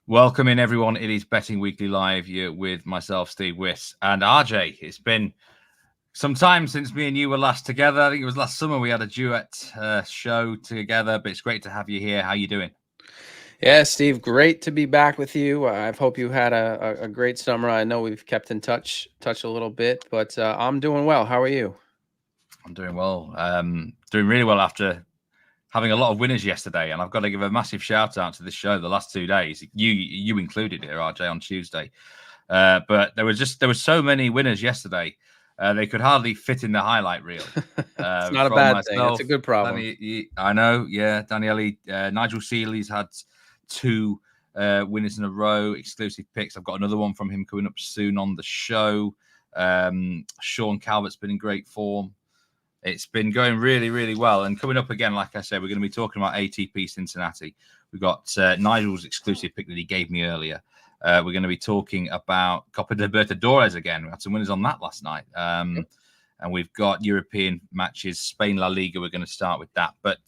Welcome in, everyone. It is Betting Weekly Live here with myself, Steve Wyss, and RJ. It's been some time since me and you were last together. I think it was last summer we had a duet show together, but it's great to have you here. How you doing? Yeah, Steve, great to be back with you. I hope you had a great summer. I know we've kept in touch a little bit, but I'm doing well. How are you? I'm doing well. Doing really well after having a lot of winners yesterday, and I've got to give a massive shout out to this show the last 2 days. You included here, RJ, on Tuesday, but there was so many winners yesterday. They could hardly fit in the highlight reel. It's not a bad thing. It's a good problem. I know, yeah. Daniele, Nigel Seeley's had 2 winners in a row, exclusive picks. I've got another one from him coming up soon on the show. Sean Calvert's been in great form. It's been going really, really well. And coming up again, like I said, we're going to be talking about ATP Cincinnati. We've got Nigel's exclusive pick that he gave me earlier. We're going to be talking about Copa Libertadores again. We had some winners on that last night. And we've got European matches, Spain La Liga. We're going to start with that. But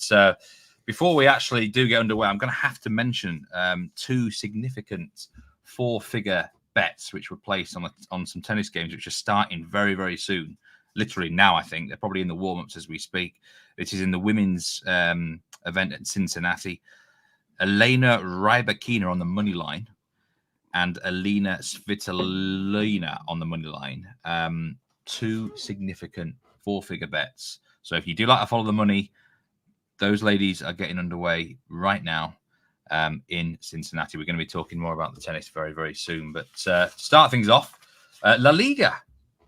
before we actually do get underway, I'm going to have to mention 2 significant 4-figure bets which were placed on some tennis games, which are starting very, very soon. Literally now, I think. They're probably in the warm-ups as we speak. It is in the women's event at Cincinnati. Elena Rybakina on the money line and Elena Svitolina on the money line. 2 significant 4-figure bets. So if you do like to follow the money, those ladies are getting underway right now in Cincinnati. We're going to be talking more about the tennis very, very soon. But to start things off, La Liga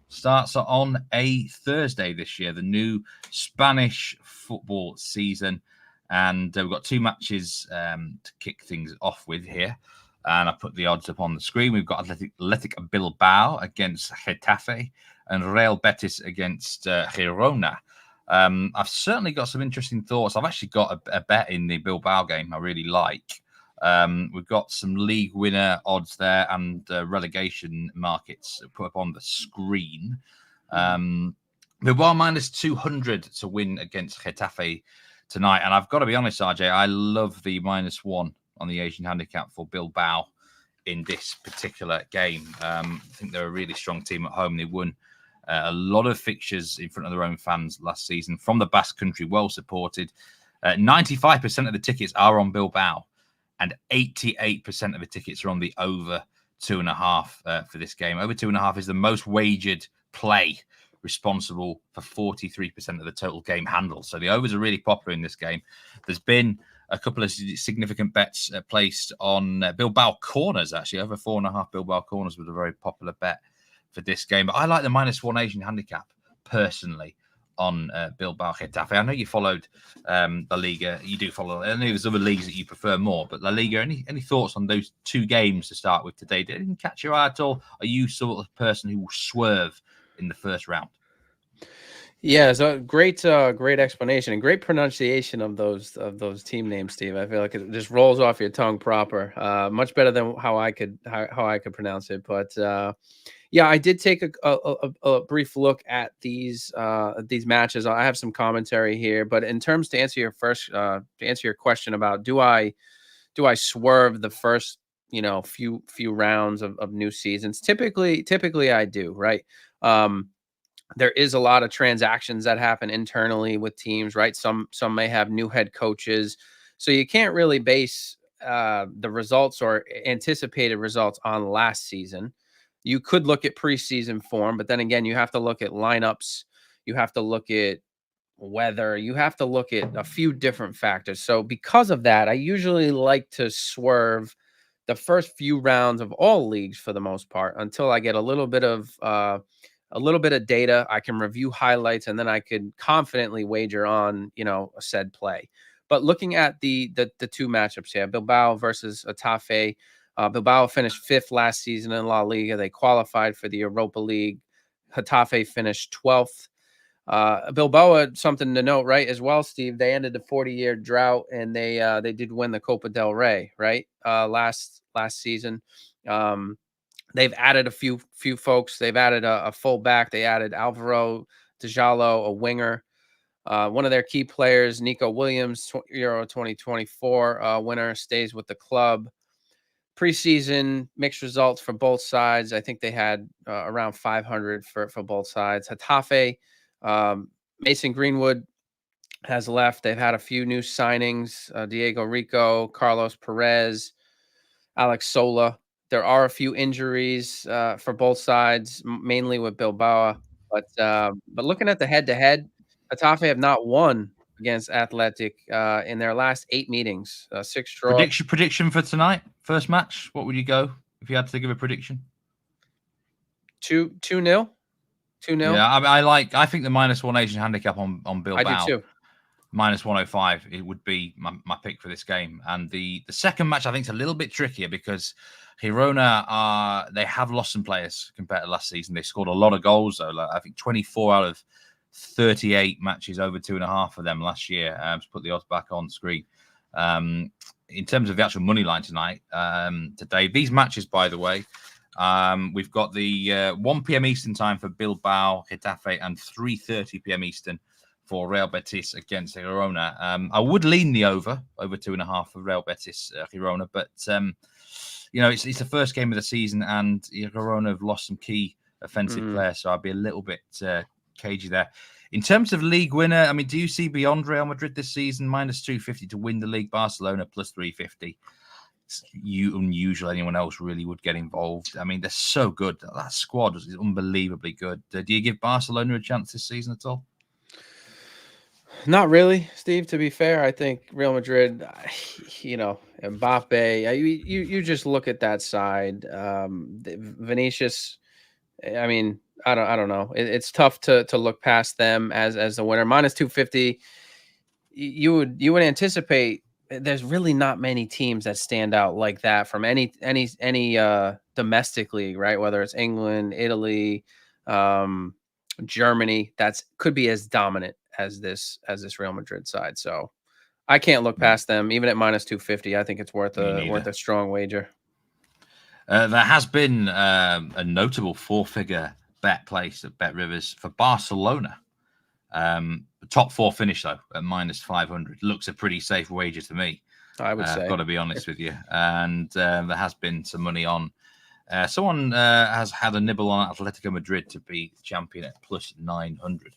starts on a Thursday this year, the new Spanish football season. And we've got 2 matches to kick things off with here. And I put the odds up on the screen. We've got Athletic Bilbao against Getafe and Real Betis against Girona. I've certainly got some interesting thoughts. I've actually got a bet in the Bilbao game I really like. We've got some league winner odds there and relegation markets put up on the screen. Bilbao minus 200 to win against Getafe tonight. And I've got to be honest, RJ, I love the -1 on the Asian handicap for Bilbao in this particular game. I think they're a really strong team at home. They won a lot of fixtures in front of their own fans last season from the Basque Country, well supported. 95% of the tickets are on Bilbao. And 88% of the tickets are on the over 2.5 for this game. Over 2.5 is the most wagered play, responsible for 43% of the total game handle. So the overs are really popular in this game. There's been a couple of significant bets placed on Bilbao corners, actually. Over 4.5 Bilbao corners was a very popular bet for this game. But I like the -1 Asian handicap, personally, on Bilbao Getafe. I know you followed La Liga. You do follow. I know there's other leagues that you prefer more, but La Liga. Any thoughts on those 2 games to start with today? Did it catch your eye at all? Are you sort of the person who will swerve in the first round? Yeah, so great explanation and great pronunciation of those team names, Steve. I feel like it just rolls off your tongue proper. Much better than how I could pronounce it. But yeah, I did take a brief look at these matches. I have some commentary here, but in terms to answer your question about do I swerve the first few rounds of new seasons? Typically I do, right? There is a lot of transactions that happen internally with teams, right? Some may have new head coaches, so you can't really base the results or anticipated results on last season. You could look at preseason form, but then again, you have to look at lineups. You have to look at weather. You have to look at a few different factors. So because of that, I usually like to swerve the first few rounds of all leagues for the most part until I get a little bit of data. I can review highlights, and then I could confidently wager on, a said play. But looking at the 2 matchups here, Bilbao versus Getafe. Bilbao finished 5th last season in La Liga. They qualified for the Europa League. Getafe finished 12th. Bilbao had something to note, right, as well, Steve. They ended the 40-year drought, and they did win the Copa del Rey, right, last season. They've added a few folks. They've added a fullback. They added Alvaro Dejalo, a winger. One of their key players, Nico Williams, Euro 2024 winner, stays with the club. Preseason mixed results for both sides. I think they had around 500 for both sides. Getafe, Mason Greenwood has left. They've had a few new signings: Diego Rico, Carlos Perez, Alex Sola. There are a few injuries for both sides, mainly with Bilbao. But looking at the head-to-head, Getafe have not won against Athletic in their last 8 meetings. 6 draws. Prediction for tonight, first match. What would you go if you had to give a prediction? 2-0. 2-0. Yeah, I think the -1 Asian handicap on Bilbao. I do too. -105, it would be my pick for this game. And the second match, I think, is a little bit trickier because Girona they have lost some players compared to last season. They scored a lot of goals, though. Like, I think 24 out of 38 matches over 2.5 for them last year. To put the odds back on screen. In terms of the actual money line tonight, today, these matches, by the way, we've got the 1 p.m. Eastern time for Bilbao, Getafe, and 3:30 p.m. Eastern for Real Betis against Girona. I would lean the over 2.5 for Real Betis Girona, but it's the first game of the season, and Girona have lost some key offensive players, so I'd be a little bit cagey there. In terms of league winner, I mean, do you see beyond Real Madrid this season? -250 to win the league. Barcelona +350. It's unusual. Anyone else really would get involved. I mean, they're so good. That squad is unbelievably good. Do you give Barcelona a chance this season at all? Not really, Steve. To be fair, I think Real Madrid, Mbappe. You just look at that side. Vinicius. I mean, I don't know. It's tough to look past them as the winner. -250. You would anticipate. There's really not many teams that stand out like that from any domestic league, right? Whether it's England, Italy, Germany, could be as dominant as this Real Madrid side. So I can't look past them, even at -250. I think it's worth a strong wager. There has been a notable 4-figure bet placed at Bet Rivers for Barcelona. The top 4 finish, though, at -500. Looks a pretty safe wager to me. I would say. I've got to be honest with you. And there has been some money on. Someone has had a nibble on Atletico Madrid to be champion at +900.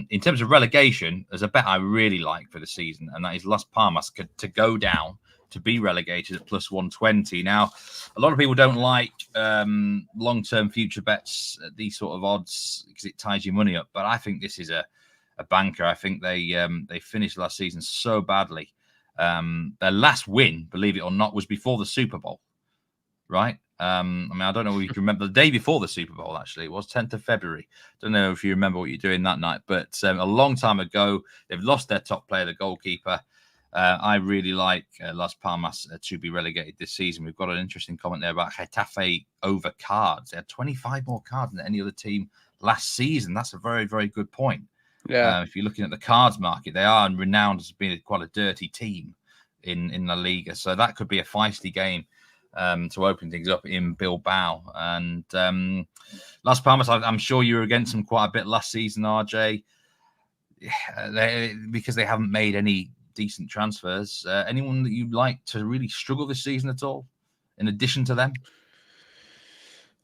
In terms of relegation, there's a bet I really like for the season, and that is Las Palmas to go down to be relegated at +120. Now, a lot of people don't like long-term future bets at these sort of odds because it ties your money up. But I think this is a banker. I think they finished last season so badly. Their last win, believe it or not, was before the Super Bowl, right? I mean, I don't know if you can remember the day before the Super Bowl, actually. It was 10th of February. Don't know if you remember what you're doing that night, but a long time ago, they've lost their top player, the goalkeeper. I really like Las Palmas to be relegated this season. We've got an interesting comment there about Getafe over cards. They had 25 more cards than any other team last season. That's a very, very good point. Yeah. If you're looking at the cards market, they are renowned as being quite a dirty team in La Liga. So that could be a feisty game to open things up in Bilbao. And Las Palmas, I'm sure you were against them quite a bit last season, RJ, because they haven't made any decent transfers. Anyone that you'd like to really struggle this season at all, in addition to them?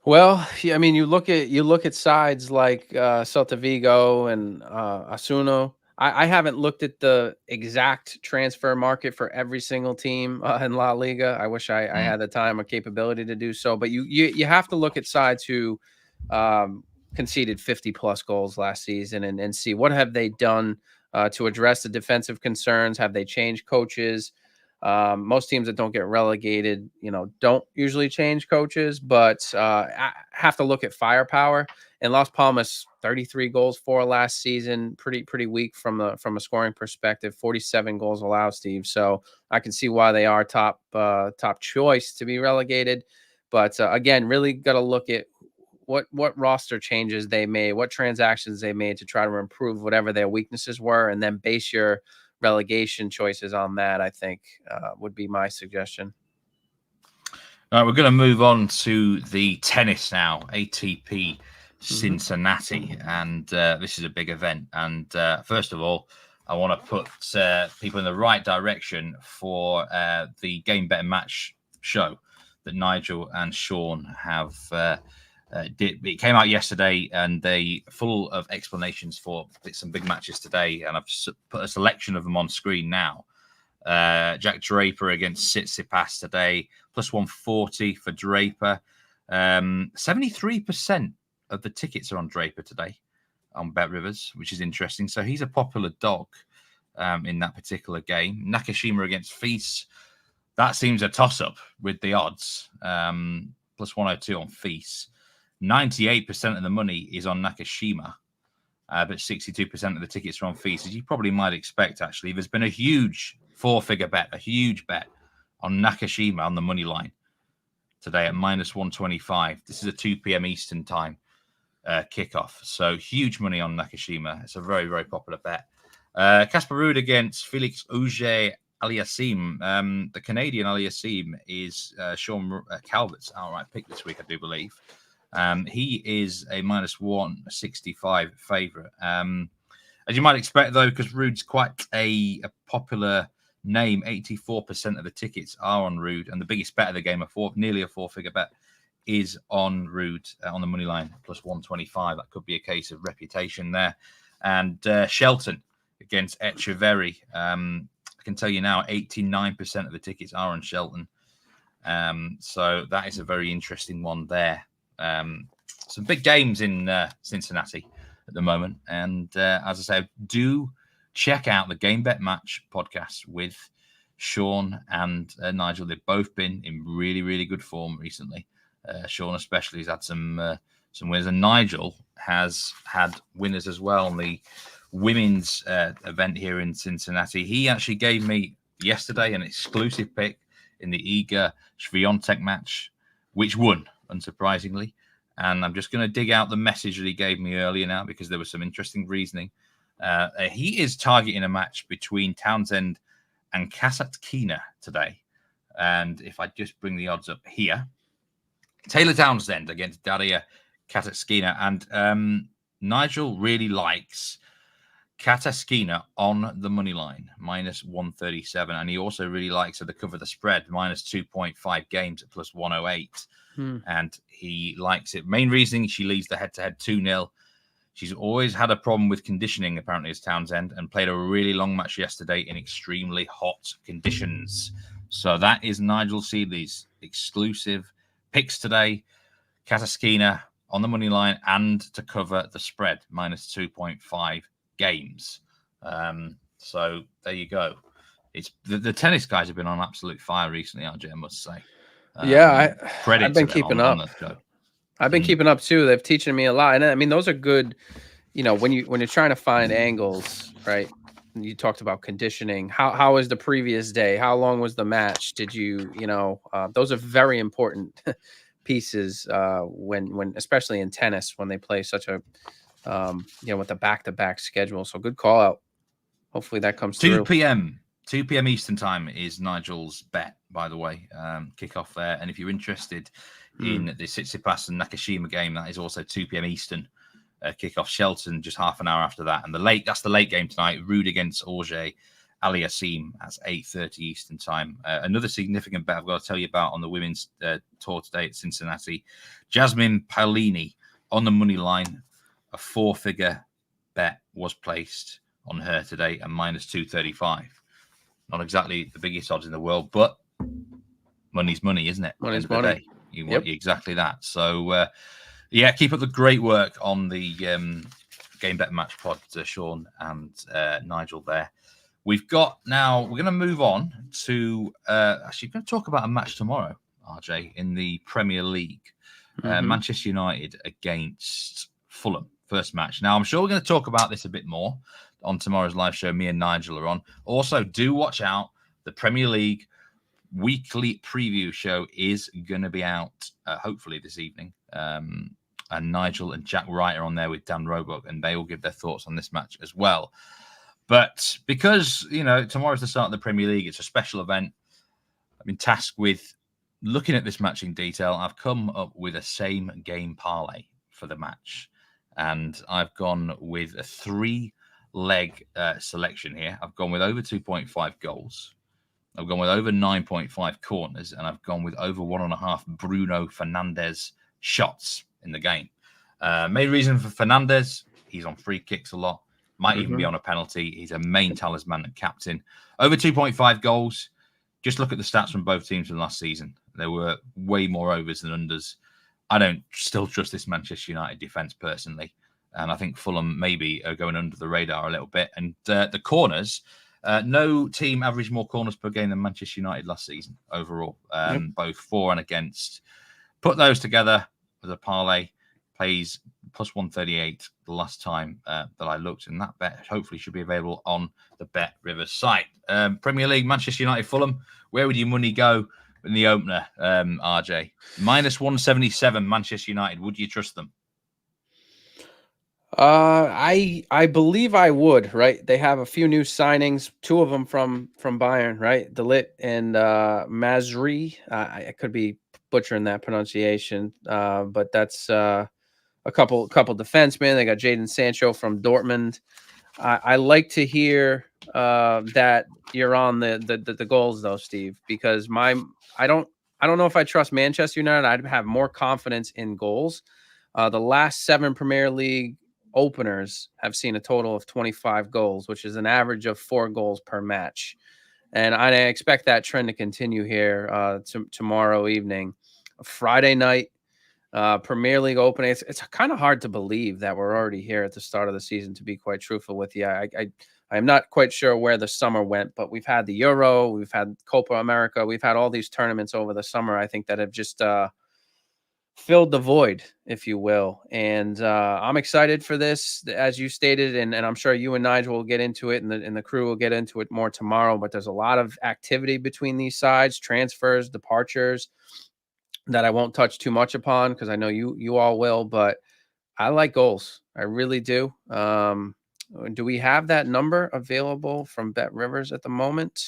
Well, I mean, you look at sides like Celta Vigo and Osasuna. I haven't looked at the exact transfer market for every single team in La Liga. I wish I had the time or capability to do so. But you have to look at sides who conceded 50+ goals last season and see what have they done to address the defensive concerns. Have they changed coaches? Most teams that don't get relegated, don't usually change coaches, but have to look at firepower. And Las Palmas, 33 goals for last season, pretty weak from a scoring perspective. 47 goals allowed, Steve. So I can see why they are top choice to be relegated. But again, really got to look at what roster changes they made, what transactions they made to try to improve whatever their weaknesses were, and then base your relegation choices on that. I think would be my suggestion. All right, we're going to move on to the tennis now. ATP Cincinnati, and this is a big event. And first of all, I want to put people in the right direction for the Game Bet Match show that Nigel and Sean have did. It came out yesterday, and they full of explanations for some big matches today. And I've put a selection of them on screen now. Jack Draper against Tsitsipas today, plus 140 for Draper. 73% of the tickets are on Draper today on Bet Rivers, which is interesting. So he's a popular dog in that particular game. Nakashima against Feast. That seems a toss-up with the odds. Plus 102 on Feast. 98% of the money is on Nakashima, but 62% of the tickets are on Feast, as you probably might expect, actually. There's been a huge four-figure bet, a huge bet on Nakashima on the money line today at minus 125. This is a 2 p.m. Eastern time kickoff. So huge money on Nakashima. It's a very, very popular bet. Casper Ruud against Felix Auger-Aliassime. The Canadian Aliassime is Sean Calvert's outright pick this week, I do believe. He is a minus 165 favourite. As you might expect, though, because Ruud's quite a popular name, 84% of the tickets are on Ruud, and the biggest bet of the game, nearly a four-figure bet, is on Ruud on the money line, plus 125. That could be a case of reputation there. And Shelton against Echeverry. I can tell you now, 89% of the tickets are on Shelton. So that is a very interesting one there. Some big games in Cincinnati at the moment. And as I say, do check out the Game Bet Match podcast with Sean and Nigel. They've both been in really, really good form recently. Sean especially has had some winners, and Nigel has had winners as well on the women's event here in Cincinnati. He actually gave me yesterday an exclusive pick in the Iga Swiatek match, which won, unsurprisingly. And I'm just going to dig out the message that he gave me earlier now, because there was some interesting reasoning. He is targeting a match between Townsend and Kasatkina today. And if I just bring the odds up here, Taylor Townsend against Daria Kasatkina. And Nigel really likes Kasatkina on the money line, minus 137. And he also really likes her to cover the spread, minus 2.5 games at plus 108. And he likes it. Main reasoning, she leads the head-to-head 2-0. She's always had a problem with conditioning, apparently, as Townsend, and played a really long match yesterday in extremely hot conditions. So that is Nigel Seeley's exclusive picks today. Kasatkina on the money line and to cover the spread, minus 2.5 games. So there you go. It's the tennis guys have been on absolute fire recently, RJ, I must say. I've been keeping up. I've been keeping up too. They've teaching me a lot, and I mean those are good. You know, when you're trying to find angles, right? You talked about conditioning. How was the previous day? How long was the match? Did you those are very important pieces when especially in tennis when they play such a with the back-to-back schedule. So good call out. Hopefully that comes through. 2 p.m. Eastern time is Nigel's bet, by the way. Kickoff there. And if you're interested in the Tsitsipas and Nakashima game, that is also 2 p.m. Eastern kickoff. Shelton just half an hour after that. And that's the late game tonight. Ruud against Auger-Aliassime. That's 8:30 Eastern time. Another significant bet I've got to tell you about on the women's tour today at Cincinnati. Jasmine Paolini on the money line. A four-figure bet was placed on her today at minus 235. Not exactly the biggest odds in the world, but money's money, isn't it? Money's money. You want exactly that. So, keep up the great work on the Game Bet Match pod, Sean and Nigel there. We're going to move on to, actually going to talk about a match tomorrow, RJ, in the Premier League. Manchester United against Fulham, first match. Now, I'm sure we're going to talk about this a bit more on tomorrow's live show. Me and Nigel are on. Also, do watch out. The Premier League weekly preview show is going to be out hopefully this evening. And Nigel and Jack Wright are on there with Dan Roebuck, and they will give their thoughts on this match as well. But because, tomorrow's the start of the Premier League, it's a special event. I've been tasked with looking at this match in detail. I've come up with a same game parlay for the match. and I've gone with a 3-leg selection here. I've gone with over 2.5 goals. I've gone with over 9.5 corners, and I've gone with over 1.5 Bruno Fernandes shots in the game. Main reason for Fernandes, he's on free kicks a lot, might even be on a penalty. He's a main talisman and captain. Over 2.5 goals. Just look at the stats from both teams from last season. There were way more overs than unders. I don't still trust this Manchester United defence personally. And I think Fulham maybe are going under the radar a little bit. And the corners, no team averaged more corners per game than Manchester United last season overall, both for and against. Put those together as a parlay, plays plus 138 the last time that I looked, and that bet hopefully should be available on the Bet Rivers site. Premier League, Manchester United, Fulham. Where would your money go in the opener, RJ? Minus 177, Manchester United. Would you trust them? I believe I would, right? They have a few new signings, 2 of them from Bayern, right? De Ligt and Mazri. I could be butchering that pronunciation, but that's a couple defensemen. They got Jadon Sancho from Dortmund. I like to hear that you're on the goals though, Steve, because I don't know if I trust Manchester United. I'd have more confidence in goals. The last 7 Premier League openers have seen a total of 25 goals, which is an average of 4 goals per match. And I expect that trend to continue here tomorrow evening. Friday night, Premier League opening. It's kind of hard to believe that we're already here at the start of the season, to be quite truthful with you. I'm not quite sure where the summer went, but we've had the Euro, we've had Copa America, we've had all these tournaments over the summer, I think, that have just filled the void, if you will. And I'm excited for this, as you stated, and I'm sure you and Nigel will get into it, and the crew will get into it more tomorrow. But there's a lot of activity between these sides, transfers, departures, that I won't touch too much upon because I know you all will. But I like goals. I really do. Do we have that number available from Bet Rivers at the moment?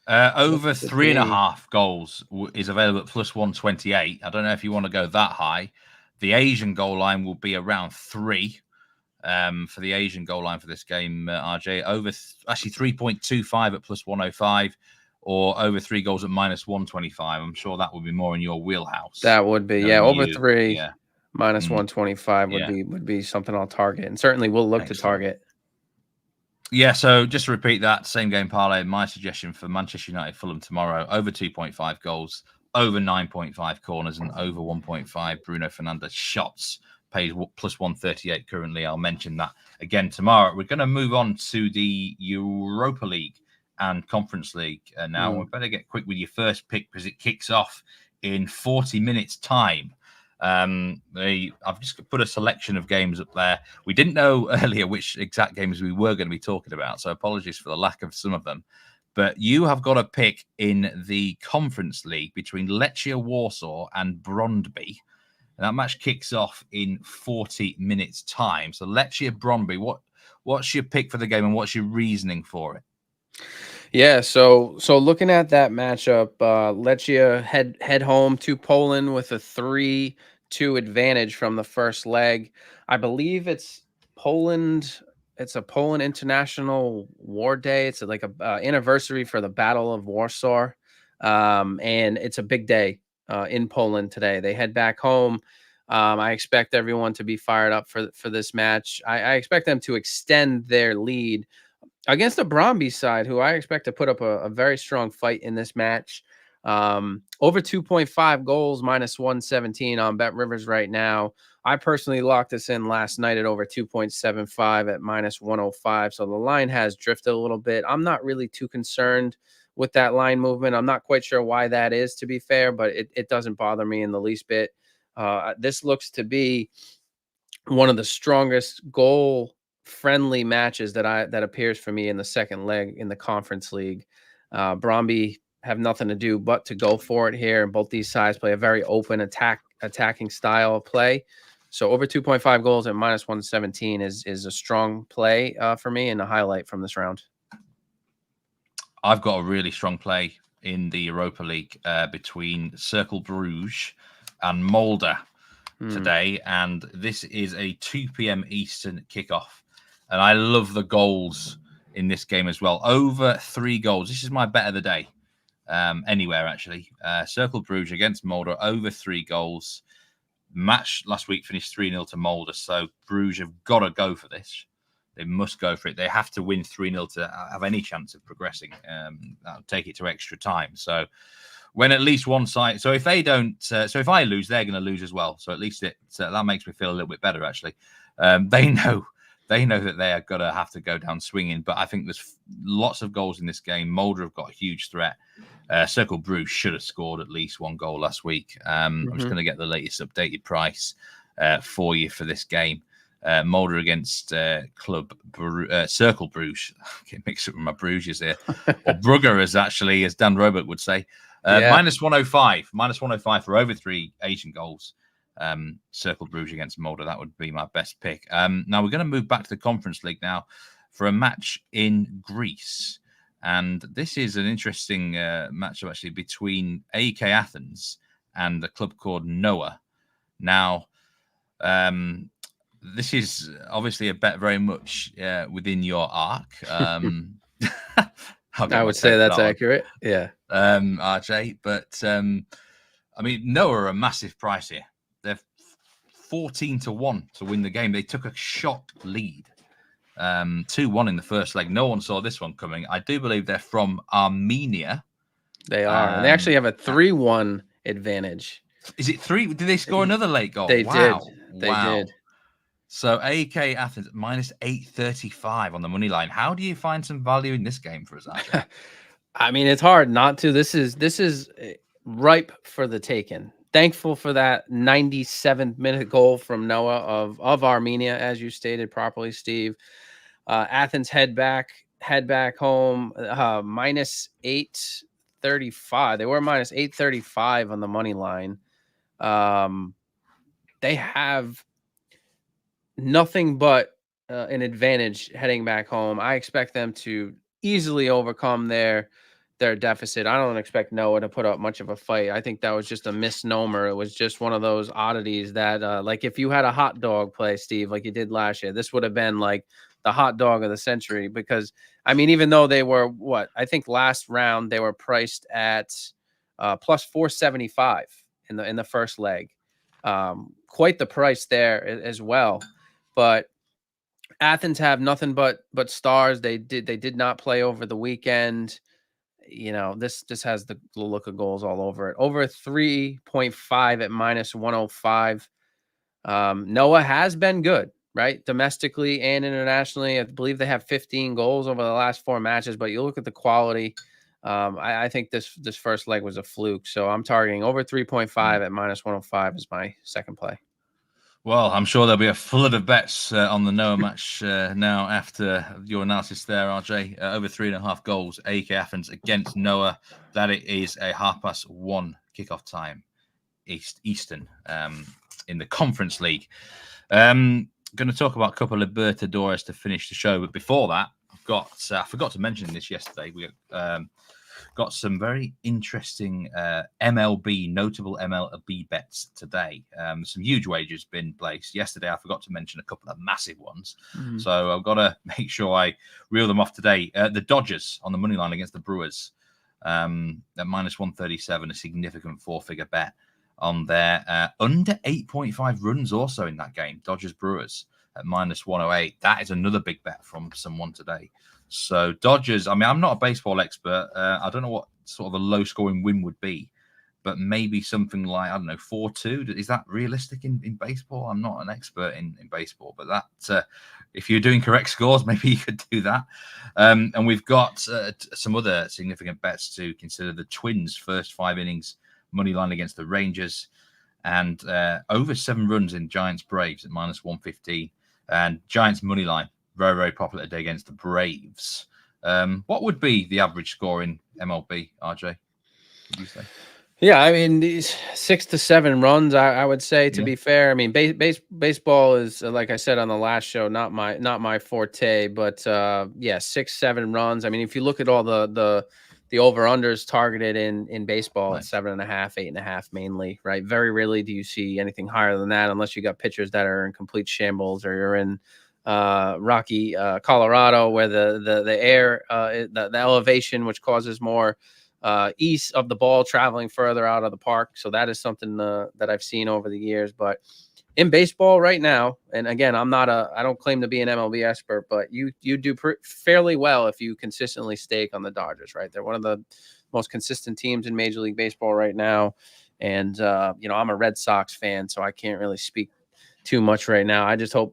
Over 3.5 goals is available at plus 128. I don't know if you want to go that high. The Asian goal line will be around 3 for the Asian goal line for this game, RJ. Over actually 3.25 at plus 105, or over 3 goals at minus 125. I'm sure that would be more in your wheelhouse. That would be, over 3. Yeah. Minus 125 would be something I'll target, and certainly we'll look to target. Yeah, so just to repeat that, same game parlay, my suggestion for Manchester United Fulham tomorrow, over 2.5 goals, over 9.5 corners, and over 1.5 Bruno Fernandes shots, pays plus 138 currently. I'll mention that again tomorrow. We're going to move on to the Europa League and Conference League now. We better get quick with your first pick because it kicks off in 40 minutes' time. I've just put a selection of games up there. We didn't know earlier which exact games we were going to be talking about, so apologies for the lack of some of them. But you have got a pick in the Conference League between Lechia Warsaw and Brondby. And that match kicks off in 40 minutes' time. So Lechia Brondby, what's your pick for the game and what's your reasoning for it? Yeah, so looking at that matchup, Lechia head home to Poland with a 3-2 advantage from the first leg. I believe it's Poland. It's a Poland International War Day. It's like a anniversary for the Battle of Warsaw, and it's a big day in Poland today. They head back home. I expect everyone to be fired up for this match. I expect them to extend their lead against the Brondby side, who I expect to put up a very strong fight in this match. Over 2.5 goals, minus 117 on Bet Rivers right now. I personally locked this in last night at over 2.75 at minus 105. So the line has drifted a little bit. I'm not really too concerned with that line movement. I'm not quite sure why that is, to be fair, but it doesn't bother me in the least bit. This looks to be one of the strongest goal-friendly matches that appears for me in the second leg in the Conference League. Brondby have nothing to do but to go for it here. Both these sides play a very open attacking style of play. So over 2.5 goals at minus 117 is a strong play for me and a highlight from this round. I've got a really strong play in the Europa League between Cercle Bruges and Molde. today, and this is a 2 p.m. Eastern kickoff. And I love the goals in this game as well. Over 3 goals. This is my bet of the day. Anywhere, actually. Cercle Bruges against Molde, over 3 goals. Match last week finished 3-0 to Molde, so Bruges have got to go for this. They must go for it. They have to win 3-0 to have any chance of progressing. That'll take it to extra time. So when at least one side, so if they don't, so if I lose, they're going to lose as well. So at least that makes me feel a little bit better, actually. They know that they are going to have to go down swinging, but I think there's lots of goals in this game. Molde have got a huge threat. Cercle Bruges should have scored at least 1 goal last week. I'm just going to get the latest updated price for you for this game. Molde against Cercle Bruges. I get mixed up with my Bruges here. Or Brugge, as Dan Roebuck would say. Minus 105. Minus 105 for over 3 Asian goals. Cercle Bruges against Molde. That would be my best pick. Now we're going to move back to the Conference League now for a match in Greece. And this is an interesting matchup, actually, between AEK Athens and a club called Noah. Now, this is obviously a bet very much within your arc. I would say that's accurate. Yeah. RJ. But, I mean, Noah are a massive price here. They're 14-1 to win the game. They took a shot lead. 2-1 in the first leg. No one saw this one coming. I do believe they're from Armenia. They are. And they actually have a 3-1 advantage. Is it 3? Did they score another late goal? They did. They did. So AEK Athens minus 835 on the money line. How do you find some value in this game for us, Archie? I mean, it's hard not to. This is ripe for the taking. Thankful for that 97th minute goal from Noah of Armenia, as you stated properly, Steve. Athens head back home, minus 835. They were minus 835 on the money line. They have nothing but an advantage heading back home. I expect them to easily overcome their deficit. I don't expect Noah to put up much of a fight. I think that was just a misnomer. It was just one of those oddities that, like if you had a hot dog play, Steve, like you did last year, this would have been like the hot dog of the century. Because, I mean, even though they were, I think last round they were priced at plus 475 in the first leg. Quite the price there as well. But Athens have nothing but stars. They did not play over the weekend. You know, this has the look of goals all over it. Over 3.5 at minus 105. Noah has been good, right? Domestically and internationally. I believe they have 15 goals over the last 4 matches, but you look at the quality. I think this first leg was a fluke. So I'm targeting over 3.5 at minus 105 is my second play. Well, I'm sure there'll be a flood of bets on the Noah match now after your analysis there, RJ. Over 3.5 goals, AEK Athens against Noah. That it is a 1:30 kickoff time, Eastern, in the Conference League. Going to talk about Copa Libertadores to finish the show, but before that, I forgot to mention this yesterday. We got some very interesting notable MLB bets today. Some huge wagers been placed. Yesterday, I forgot to mention a couple of massive ones. Mm-hmm. So I've got to make sure I reel them off today. The Dodgers on the money line against the Brewers at minus 137, a significant 4-figure bet on there. Under 8.5 runs also in that game. Dodgers-Brewers at minus 108. That is another big bet from someone today. So Dodgers, I mean, I'm not a baseball expert. I don't know what sort of a low-scoring win would be, but maybe something like, I don't know, 4-2. Is that realistic in baseball? I'm not an expert in baseball, but that if you're doing correct scores, maybe you could do that. And we've got some other significant bets to consider. The Twins' first 5 innings money line against the Rangers, and over 7 runs in Giants-Braves at minus 115. And Giants money line, very, very popular today against the Braves. What would be the average score in MLB, RJ? What would you say? Yeah, I mean, these 6 to 7 runs, I would say, to be fair. I mean, baseball is, like I said on the last show, not my forte, but 6-7 runs. I mean, if you look at all the the over-unders targeted in baseball at Nice. 7.5, 8.5 mainly, right? Very rarely do you see anything higher than that unless you got pitchers that are in complete shambles, or you're in rocky Colorado, where the air, the elevation, which causes more east of the ball traveling further out of the park. So that is something that I've seen over the years. But in baseball right now, and again, I don't claim to be an MLB expert, but you do fairly well if you consistently stake on the Dodgers, right? They're one of the most consistent teams in Major League Baseball right now. And, I'm a Red Sox fan, so I can't really speak too much right now. I just hope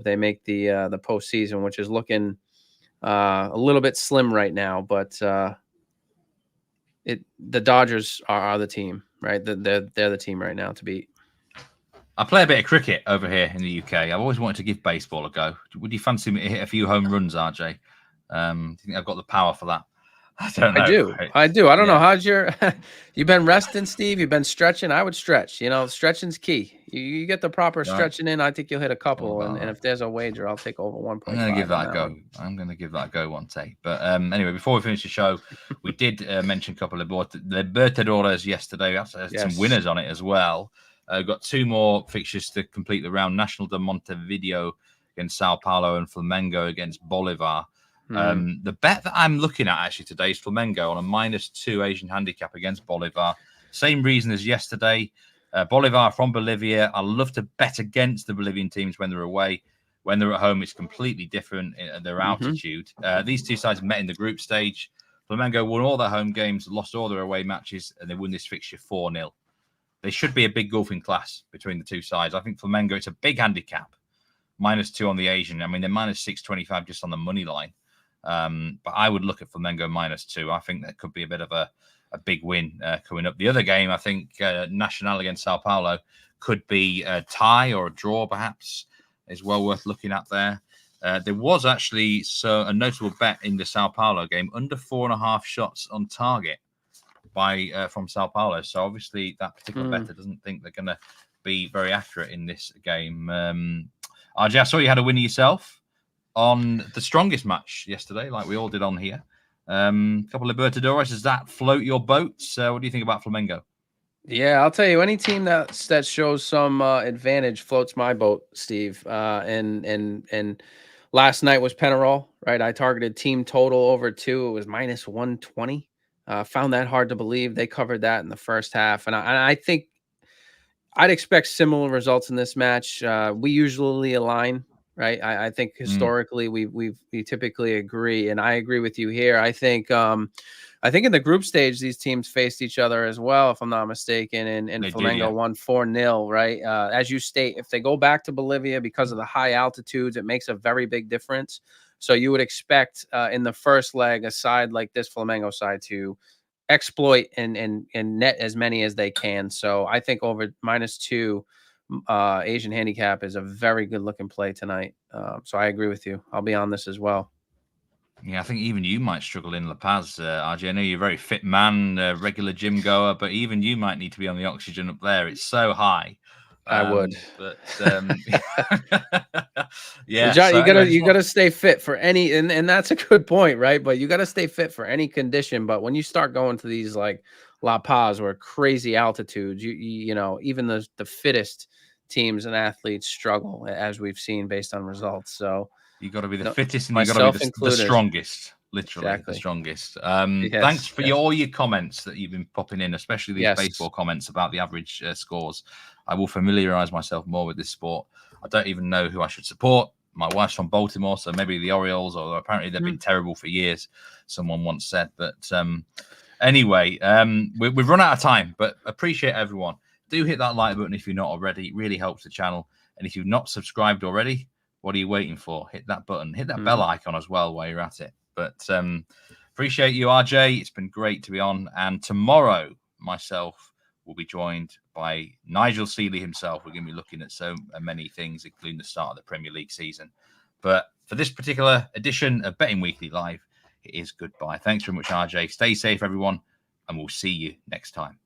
they make the postseason, which is looking a little bit slim right now, but the Dodgers are the team, right? They're the team right now to beat. I play a bit of cricket over here in the UK. I've always wanted to give baseball a go. Would you fancy me to hit a few home runs, RJ? Do you think I've got the power for that? I don't know. I do. I don't know. How's your you've been resting, Steve? You've been stretching? I would stretch. Stretching's key. You get the proper stretching in, I think you'll hit a couple. And if there's a wager, I'll take over 1.5. I'm going to give that a go. I'm going to give that a go one day. But anyway, before we finish the show, we did mention a couple of Libertadores yesterday. We have some winners on it as well. Got two more fixtures to complete the round. National de Montevideo against Sao Paulo and Flamengo against Bolivar. The bet that I'm looking at actually today is Flamengo on a -2 Asian handicap against Bolivar. Same reason as yesterday. Bolivar from Bolivia. I love to bet against the Bolivian teams when they're away. When they're at home, it's completely different in their altitude. These two sides met in the group stage. Flamengo won all their home games, lost all their away matches, and they won this fixture 4-0. There should be a big golfing class between the two sides. I think Flamengo, it's a big handicap. -2 on the Asian. I mean, they're -625 just on the money line. But I would look at Flamengo -2. I think that could be a bit of a big win coming up. The other game, I think Nacional against Sao Paulo could be a tie or a draw, perhaps, is well worth looking at there. There was actually a notable bet in the Sao Paulo game, under 4.5 shots on target from Sao Paulo. So obviously that particular bettor doesn't think they're going to be very accurate in this game. RJ, I saw you had a winner yourself on the strongest match yesterday, like we all did on here. Couple of Libertadores. Does that float your boat? What do you think about Flamengo? Yeah, I'll tell you, any team that shows some advantage floats my boat, Steve. And last night was Penarol, right? I targeted team total over 2. It was -120. Found that hard to believe. They covered that in the first half, and I think I'd expect similar results in this match. We usually align, right? I think historically we typically agree, and I agree with you here. I think in the group stage these teams faced each other as well, if I'm not mistaken, and Flamengo won 4-0, right? As you state, if they go back to Bolivia because of the high altitudes, it makes a very big difference. So you would expect in the first leg a side like this Flamengo side to exploit and net as many as they can. So I think over -2 Asian handicap is a very good looking play tonight. So I agree with you. I'll be on this as well. Yeah, I think even you might struggle in La Paz, RJ. I know you're a very fit man, regular gym goer, but even you might need to be on the oxygen up there. It's so high. I would, but yeah, you gotta stay fit for any, and that's a good point, right? But you gotta stay fit for any condition. But when you start going to these like La Paz or crazy altitudes, you know, even the fittest teams and athletes struggle, as we've seen based on results. So you got to be the fittest, and you got to be the strongest. Literally exactly. The strongest. Yes, thanks for all your comments that you've been popping in, especially these baseball comments about the average scores. I will familiarize myself more with this sport. I don't even know who I should support. My wife's from Baltimore, so maybe the Orioles, or apparently they've been terrible for years, someone once said. But anyway, we've run out of time, but appreciate everyone. Do hit that like button if you're not already. It really helps the channel. And if you've not subscribed already, what are you waiting for? Hit that button. Hit that bell icon as well while you're at it. But appreciate you, RJ. It's been great to be on. And tomorrow, myself will be joined by Nigel Seeley himself. We're going to be looking at so many things, including the start of the Premier League season. But for this particular edition of Betting Weekly Live, it is goodbye. Thanks very much, RJ. Stay safe, everyone, and we'll see you next time.